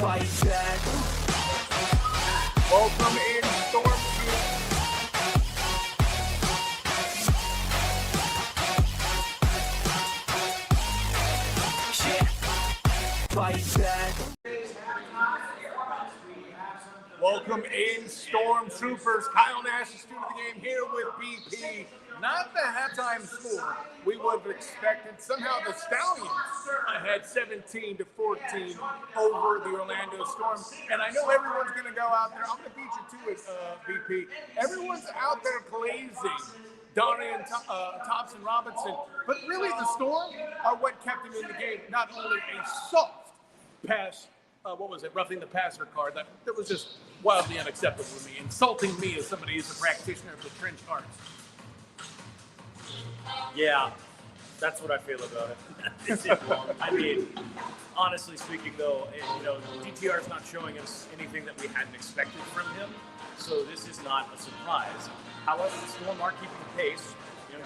Fight back. Welcome in, Storm. Fight back. Welcome in, Stormtroopers. Kyle Nash, the student of the game, here with BP. Not the halftime score we would have expected. Somehow the Stallions ahead 17-14 over the Orlando Storm. And I know everyone's going to go out there. I'm going to beat you to it, BP. Everyone's out there glazing Darian Thompson Robinson. But really, the Storm are what kept him in the game. Not only a soft pass, roughing the passer card. That was just wildly unacceptable to me, insulting me as somebody who's a practitioner of the trench arts. Yeah, that's what I feel about it. It's wrong. I mean, honestly speaking, though, DTR is not showing us anything that we hadn't expected from him, so this is not a surprise. However, the Storm are keeping pace.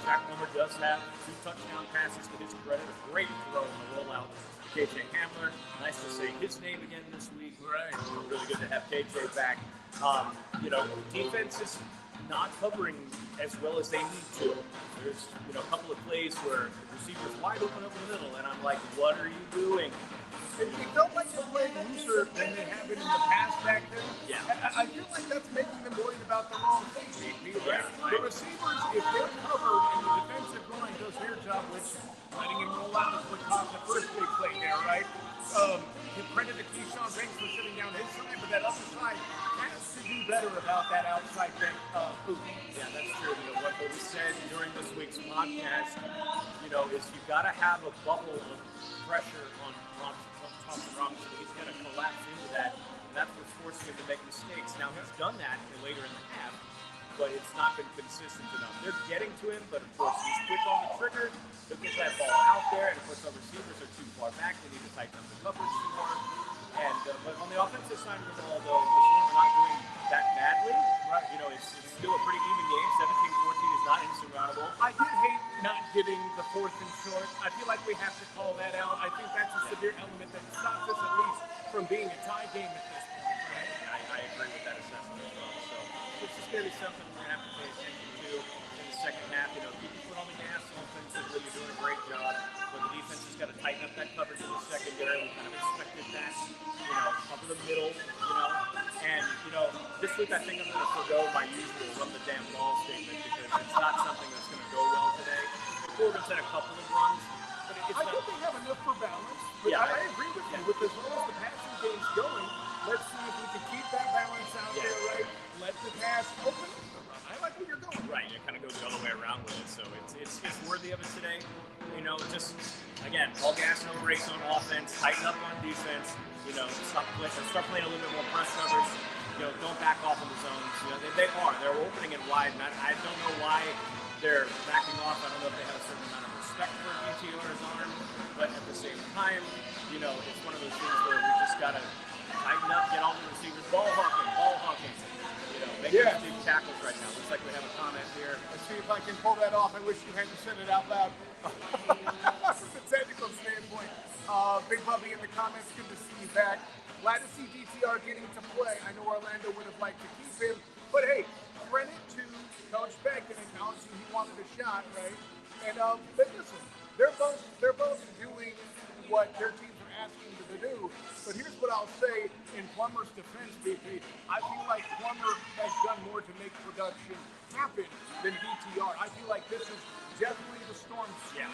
Jack Wilmer does have 2 touchdown passes to his credit, a great throw in the rollout. KJ Hamler, nice to say his name again this week. Right. Really good to have KJ back. Defense is not covering as well as they need to. There's a couple of plays where the receiver's wide open over the middle, and I'm like, what are you doing? It felt like they played looser than they have been in the past back then. Yeah. I feel like that's making them worried about the wrong thing, right? Yeah. The receivers, if they're covered and the defensive line does their job, which letting him roll out is what caused the first big play there, right? Give credit to Keyshawn Banks for sitting down his side, but that other side has to do better about that outside bank boot. Yeah, that's true. What we said during this week's podcast, is you've got to have a bubble of pressure on Thompson Robinson. He's going to collapse into that, and that's what's forcing him to make mistakes. Now, he's done that later in the half, but it's not been consistent enough. They're getting to him, but of course, he's quick on the trigger. He'll get that ball out there, and of course, our receivers are too far back. They need to tighten up the coverage some more. And but on the offensive side of the ball, though, the Storm are not doing that badly. Right. It's still a pretty even game. 17-14 is not insurmountable. I did hate not getting the 4th and short. I feel like we have to call that out. I think that's a severe element that stops us at least from being a tie game at this point. Right? I agree with that assessment as well. So it's just going to be something we're going to have to pay attention to in the second half. Keep your foot on the gas offensively. You're doing a great job. But the defense has got to tighten up that coverage in the secondary. We kind of expected that, up in the middle, And, this week I think I'm going to forgo my usual run the damn ball statement because it's not something that's going to go well today. Corbin's had a couple of runs, but it's not. I think they have enough for balance. But yeah, I agree with you. With as well as the passing game's going, let's see if we can keep that balance out there, right? Let the pass open. I like where you're going. Right, it kind of goes the other way around with it, so it's worthy of it today. Just again, all gas, no brakes on offense. Tighten up on defense. Start playing a little bit more press coverage. Don't back off in the zones. They're opening it wide, and I don't know why they're backing off. I don't know if they have a certain amount of respect for DTR's arm, but at the same time, it's one of those things where we just gotta tighten up, get all the receivers, ball hawking. Making big tackles right now. Looks like we have a comment here. Let's see if I can pull that off. I wish you hadn't said it out loud. From the technical standpoint. Big Bubby in the comments, good to see you back. Glad to see DTR getting to play. I know Orlando would have liked to keep him, but hey, credit to Coach Beck and acknowledging he wanted a shot, right? And but listen, they're both doing what their teams are asking them to do. But here's what I'll say in Plummer's defense, BP. I feel like Plummer has done more to make production happen than DTR. I feel like this is definitely the Storm's scheme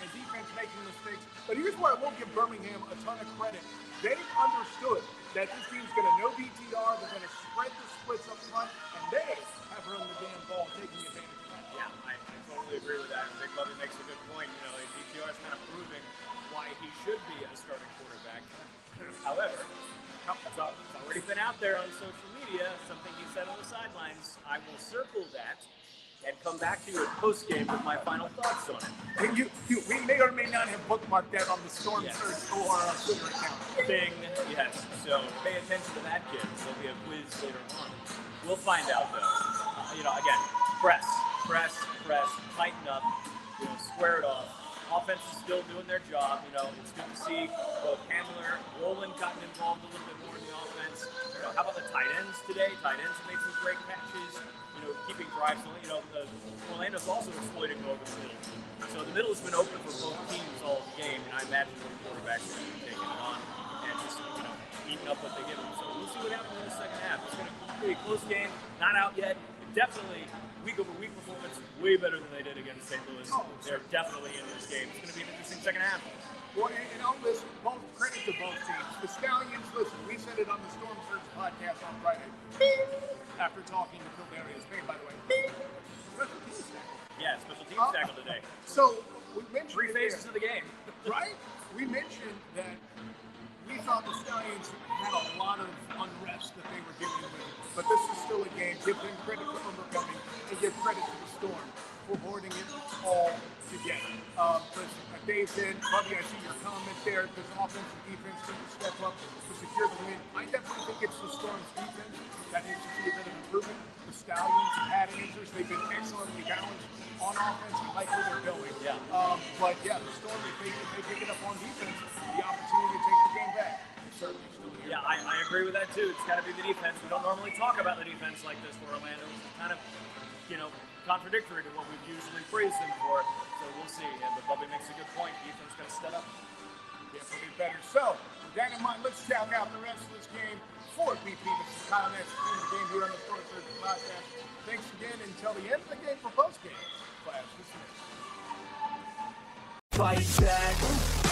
and defense making mistakes. But here's where I will give Birmingham a ton of credit. They understood that this team's going to know DTR, they're going to spread the splits up front, and they have run the damn ball, taking advantage of that. Yeah, I totally agree with that. Big Bubby makes a good point. DTR is kind of proving why he should be a starting quarterback. However, it's already been out there on social media, something he said on the sidelines. I will circle that and come back to you in post-game with my final thoughts on it. We may or may not have bookmarked that on the Storm Search or Twitter account. Bing, yes. So pay attention to that, kids. There'll be a quiz later on. We'll find out, though. Again, press, tighten up, square it off. offense is still doing their job. You know, it's good to see both Hamler, Roland gotten involved a little bit more in the offense. You know, how about the tight ends today? Tight ends have made some great catches. You know, keeping drives. You know, Orlando's also exploiting over the middle. So the middle has been open for both teams all game, and I imagine the quarterbacks are going to be taking it on and just, you know, eating up what they give them. So we'll see what happens in the second half. It's going to be a close game, not out yet. Definitely week-over-week performance, way better than they did against St. Louis. They're definitely in this game. It's going to be an interesting second half. Well, and I'll listen, both credit to both teams. The Stallions, listen, we said it on the Storm Surge podcast on Friday. After talking to Kildarius Payne, by the way. Special teams tackle. Yeah, special teams tackle today. So we mentioned Three phases of the game. right? We mentioned that we thought the Stallions had a lot of unrest that they were dealing with, but this is still a game. Give them credit for overcoming, and give credit to the Storm for holding it all together. Because Dave said, Bubby, I see your comment there. Does offense and defense need to step up to secure the win? I definitely think it's the Storm's defense that needs to see a bit of improvement. The Stallions have had answers. They've been excellently balanced on offense. We like where they're going. Yeah. But yeah, the Storm, if they pick it up on defense, the opportunity to take the game back is certainly still here. Yeah, I agree with that too. It's got to be the defense. We don't normally talk about the defense like this for Orlando. It's kind of, you know, contradictory to what we've usually praised them for. So we'll see. Yeah, but Bubby makes a good point. Defense got to step up. Definitely better. So, with that in mind, let's check out the rest of this game for BP. This is Kyle Nash, the game here on the Storm Surge podcast. Thanks again until the end of the game for post game. Class dismissed. Fight back.